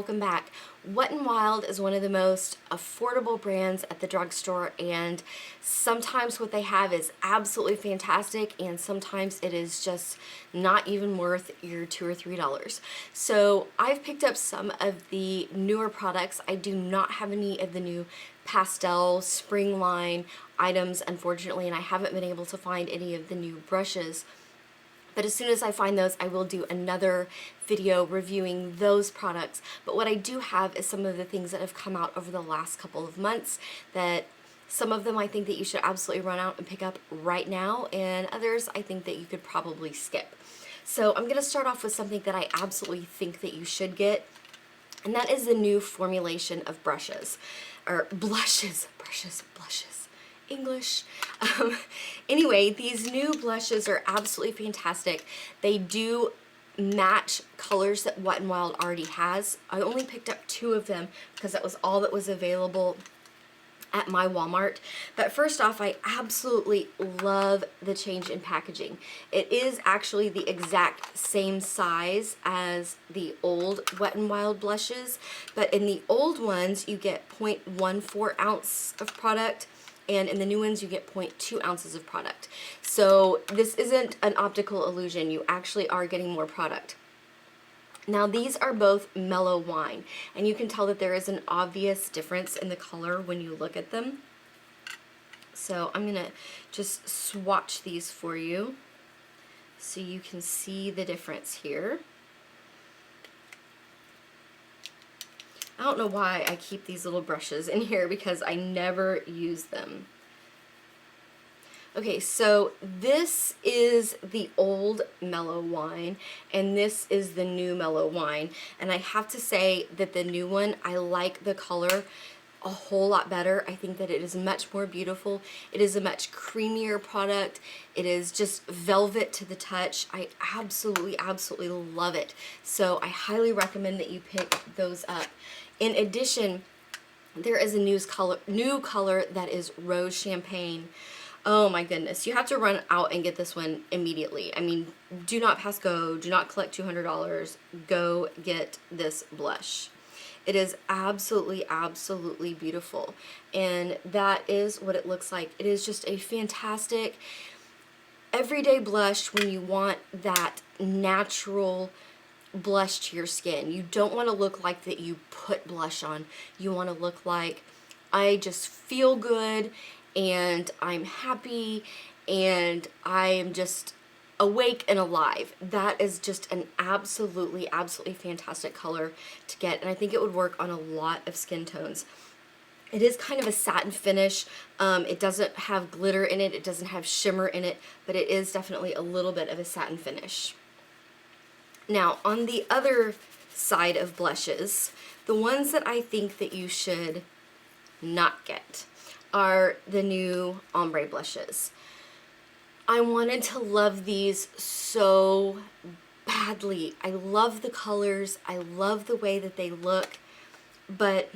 welcome back. Wet n Wild is one of the most affordable brands at the drugstore, and sometimes what they have is absolutely fantastic and sometimes it is just not even worth your $2 or $3. So I've picked up some of the newer products. I do not have any of the new pastel spring line items, unfortunately, and I haven't been able to find any of the new brushes. But as soon as I find those, I will do another video reviewing those products. But what I do have is some of the things that have come out over the last couple of months, that some of them I think that you should absolutely run out and pick up right now, and others I think that you could probably skip. So I'm going to start off with something that I absolutely think that you should get, and that is the new formulation of brushes, or blushes, blushes. English. Anyway, these new blushes are absolutely fantastic. They do match colors that Wet n Wild already has. I only picked up 2 of them because that was all that was available at my Walmart. But first off, I absolutely love the change in packaging. It is actually the exact same size as the old Wet n Wild blushes, but in the old ones you get 0.14 ounce of product, and in the new ones you get 0.2 ounces of product. So this isn't an optical illusion, you actually are getting more product. Now these are both mellow wine, and you can tell that there is an obvious difference in the color when you look at them. So I'm gonna just swatch these for you so you can see the difference here. I don't know why I keep these little brushes in here because I never use them. Okay, so this is the old mellow wine and this is the new mellow wine, and I have to say that the new one, I like the color a whole lot better. I think that it is much more beautiful. It is a much creamier product. It is just velvet to the touch. I absolutely love it. So I highly recommend that you pick those up. In addition, there is a new color that is rose champagne. Oh my goodness, you have to run out and get this one immediately. I mean, do not pass go, do not collect $200, go get this blush. It is absolutely beautiful, and that is what it looks like. It is just a fantastic everyday blush when you want that natural blush to your skin. You don't want to look like that you put blush on. You want to look like I just feel good and I'm happy and I am just awake and alive. That is just an absolutely fantastic color to get, and I think it would work on a lot of skin tones. It is kind of a satin finish. It doesn't have glitter in it, it doesn't have shimmer in it, but it is definitely a little bit of a satin finish. Now, on the other side of blushes, the ones that I think that you should not get are the new ombre blushes. I wanted to love these so badly. I love the colors, I love the way that they look, but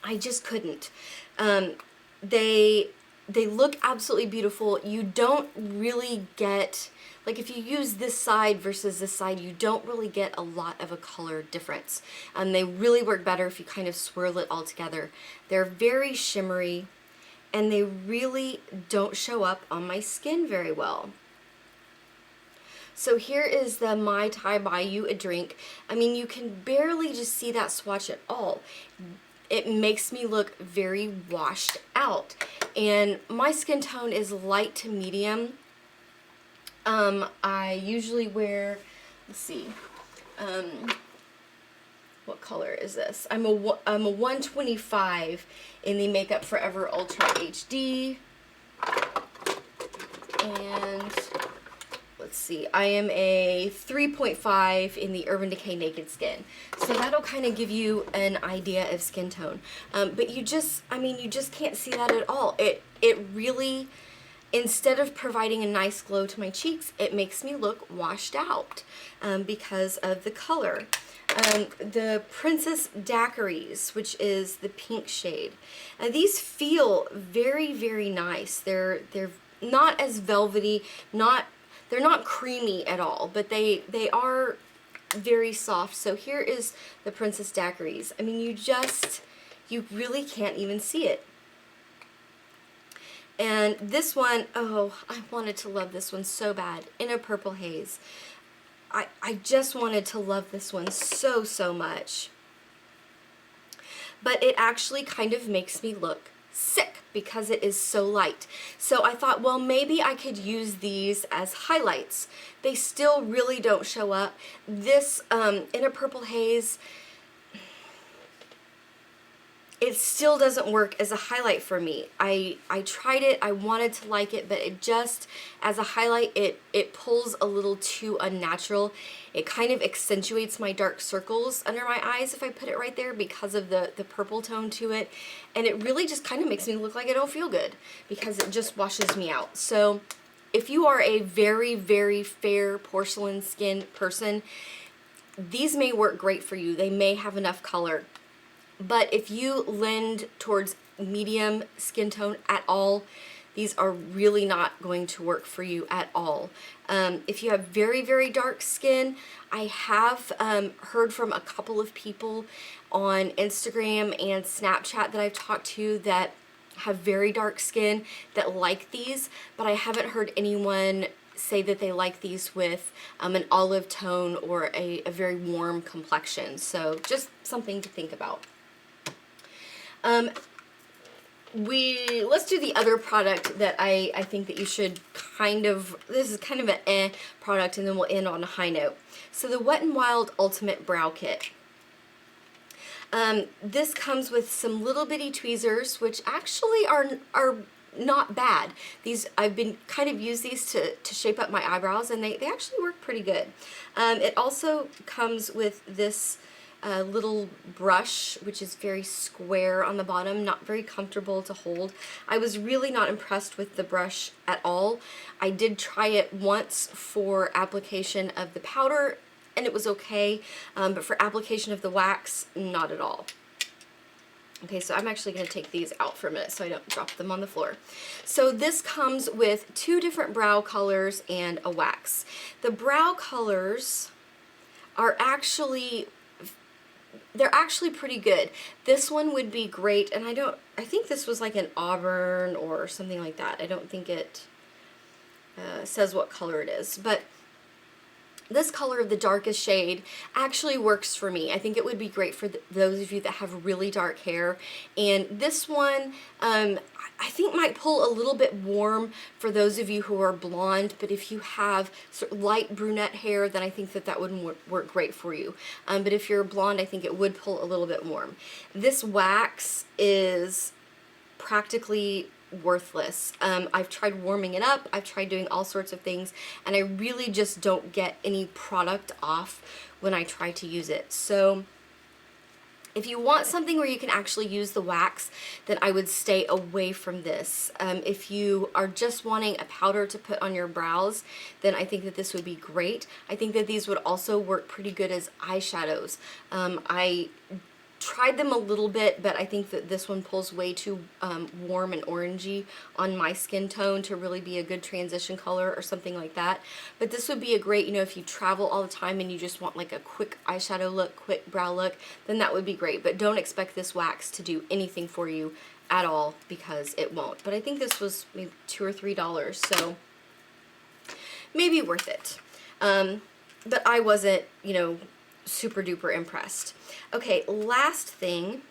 I just couldn't. They look absolutely beautiful. You don't really get, like if you use this side versus this side, you don't really get a lot of a color difference. They really work better if you kind of swirl it all together. They're very shimmery, and they really don't show up on my skin very well. So here is the Mai Tai Buy You a Drink. I mean, you can barely just see that swatch at all. It makes me look very washed out, and my skin tone is light to medium. I usually wear, let's see, what color is this? I'm a 125 in the Makeup Forever Ultra HD, and let's see, I am a 3.5 in the Urban Decay Naked Skin. So that'll kind of give you an idea of skin tone. But you just can't see that at all. It really, instead of providing a nice glow to my cheeks, it makes me look washed out because of the color. The Princess Daiquiris, which is the pink shade. These feel very nice. They're not as velvety, they're not creamy at all, but they are very soft. So here is the Princess Daiquiris. I mean, you really can't even see it. And this one, oh, I wanted to love this one so bad, in a purple haze. I just wanted to love this one so, so much. But it actually kind of makes me look sick because it is so light. So I thought, well, maybe I could use these as highlights. They still really don't show up. This in a purple haze, it still doesn't work as a highlight for me. I tried it, I wanted to like it, but it just, as a highlight, it pulls a little too unnatural. It kind of accentuates my dark circles under my eyes if I put it right there because of the purple tone to it. And it really just kind of makes me look like I don't feel good because it just washes me out. So if you are a very, very fair porcelain skin person, these may work great for you. They may have enough color. But if you lend towards medium skin tone at all, these are really not going to work for you at all. If you have very, very dark skin, I have heard from a couple of people on Instagram and Snapchat that I've talked to that have very dark skin that like these, but I haven't heard anyone say that they like these with an olive tone or a very warm complexion. So just something to think about. Let's do the other product that I think that you should this is kind of an product, and then we'll end on a high note. So the Wet n Wild Ultimate Brow Kit. This comes with some little bitty tweezers, which actually are not bad. I've been kind of used these to shape up my eyebrows, and they actually work pretty good. It also comes with this little brush, which is very square on the bottom, not very comfortable to hold. I was really not impressed with the brush at all. I did try it once for application of the powder, and it was okay, but for application of the wax, not at all. Okay, so I'm actually going to take these out for a minute so I don't drop them on the floor. So this comes with 2 different brow colors and a wax. The brow colors are they're actually pretty good. This one would be great, and I think this was like an auburn or something like that. I don't think it says what color it is, but this color of the darkest shade actually works for me. I think it would be great for those of you that have really dark hair. And this one, I think might pull a little bit warm for those of you who are blonde, but if you have sort of light brunette hair, then I think that wouldn't work great for you. But if you're blonde, I think it would pull a little bit warm. This wax is practically worthless. I've tried warming it up, I've tried doing all sorts of things, and I really just don't get any product off when I try to use it. So if you want something where you can actually use the wax, then I would stay away from this. If you are just wanting a powder to put on your brows, then I think that this would be great. I think that these would also work pretty good as eyeshadows. I tried them a little bit, but I think that this one pulls way too warm and orangey on my skin tone to really be a good transition color or something like that. But this would be a great, if you travel all the time and you just want like a quick eyeshadow look, quick brow look, then that would be great. But don't expect this wax to do anything for you at all, because it won't. But I think this was maybe $2 or $3, so maybe worth it. But I wasn't, super duper impressed. Okay, last thing.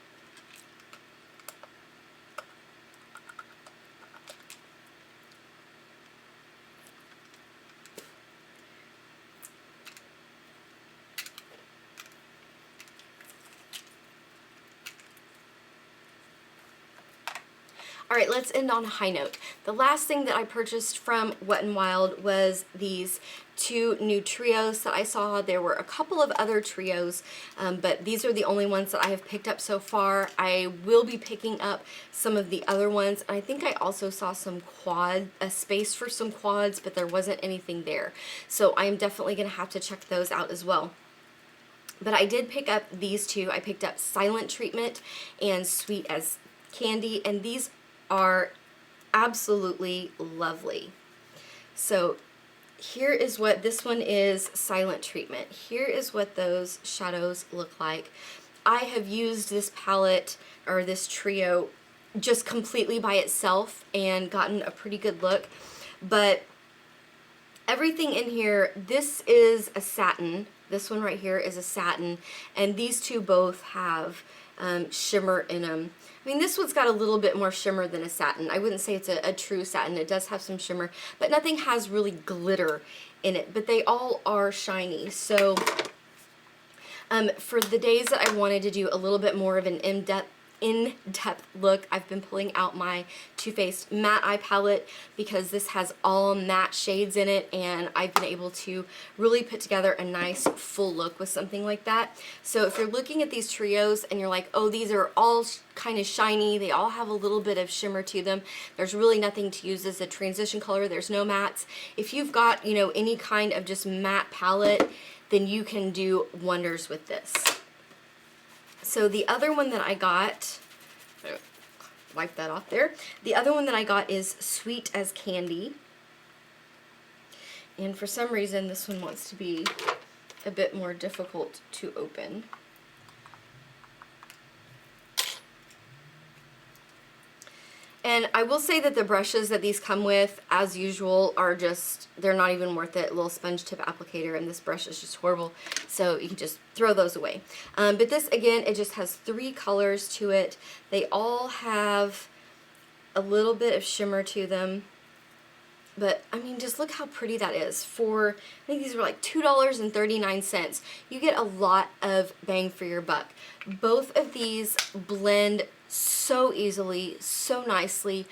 All right, let's end on a high note. The last thing that I purchased from Wet n Wild was these 2 new trios that I saw. There were a couple of other trios, but these are the only ones that I have picked up so far. I will be picking up some of the other ones. I think I also saw a space for some quads, but there wasn't anything there. So I am definitely going to have to check those out as well. But I did pick up these 2. I picked up Silent Treatment and Sweet as Candy, and these are absolutely lovely. So here is what this one is, Silent Treatment. Here is what those shadows look like. I have used this palette, or this trio, just completely by itself and gotten a pretty good look. But everything in here, this is a satin. This one right here is a satin, and these two both have shimmer in them. I mean, this one's got a little bit more shimmer than a satin. I wouldn't say it's a true satin. It does have some shimmer, but nothing has really glitter in it. But they all are shiny. So for the days that I wanted to do a little bit more of an in-depth look, I've been pulling out my Too Faced matte eye palette because this has all matte shades in it, and I've been able to really put together a nice full look with something like that. So if you're looking at these trios and you're like, oh, these are all kind of shiny, they all have a little bit of shimmer to them, there's really nothing to use as a transition color, there's no mattes. If you've got, you know, any kind of just matte palette, then you can do wonders with this. So the other one that I got, wipe that off there. The other one that I got is Sweet as Candy. And for some reason, this one wants to be a bit more difficult to open. And I will say that the brushes that these come with, as usual, are just, they're not even worth it. A little sponge tip applicator, and this brush is just horrible. So you can just throw those away. But this, again, it just has 3 colors to it. They all have a little bit of shimmer to them. But, I mean, just look how pretty that is. For, I think these were like $2.39. You get a lot of bang for your buck. Both of these blend so easily, so nicely.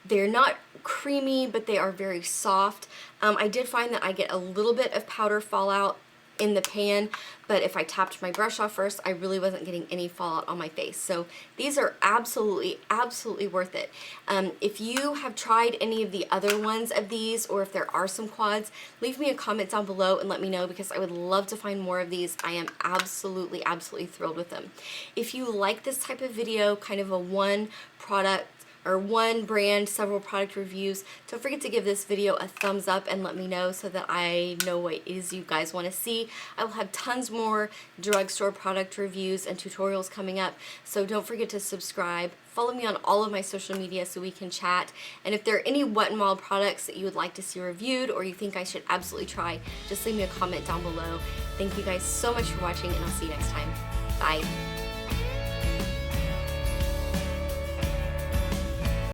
They're not creamy, but they are very soft. I did find that I get a little bit of powder fallout in the pan, but if I tapped my brush off first, I really wasn't getting any fallout on my face. So these are absolutely, absolutely worth it. If you have tried any of the other ones of these, or if there are some quads, leave me a comment down below and let me know, because I would love to find more of these. I am absolutely, absolutely thrilled with them. If you like this type of video, kind of a one product or one brand, several product reviews, don't forget to give this video a thumbs up and let me know so that I know what it is you guys want to see. I will have tons more drugstore product reviews and tutorials coming up, so don't forget to subscribe. Follow me on all of my social media so we can chat. And if there are any Wet n Wild products that you would like to see reviewed or you think I should absolutely try, just leave me a comment down below. Thank you guys so much for watching, and I'll see you next time. Bye.